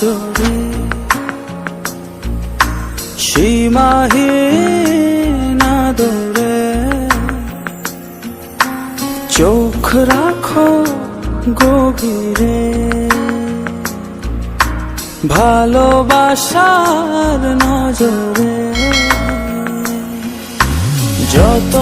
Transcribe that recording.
জোরে সীমাহীন আদরে চোখ রাখো গভীরে ভালোবাসার নজরে যত